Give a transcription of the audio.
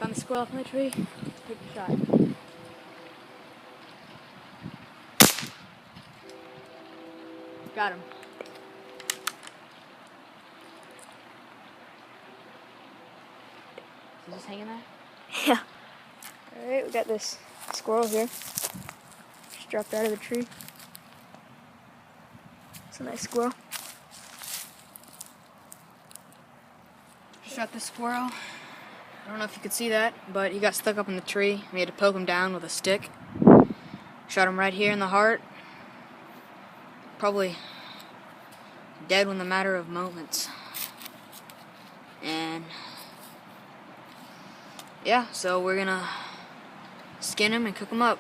Found the squirrel up in the tree. Take a shot. Got him. Is this hanging there? Yeah. Alright, we got this squirrel here. Just dropped out of the tree. It's a nice squirrel. Shot this squirrel. I don't know if you could see that, but he got stuck up in the tree. We had to poke him down with a stick. Shot him right here in the heart. Probably dead in a matter of moments. And yeah, so we're gonna skin him and cook him up.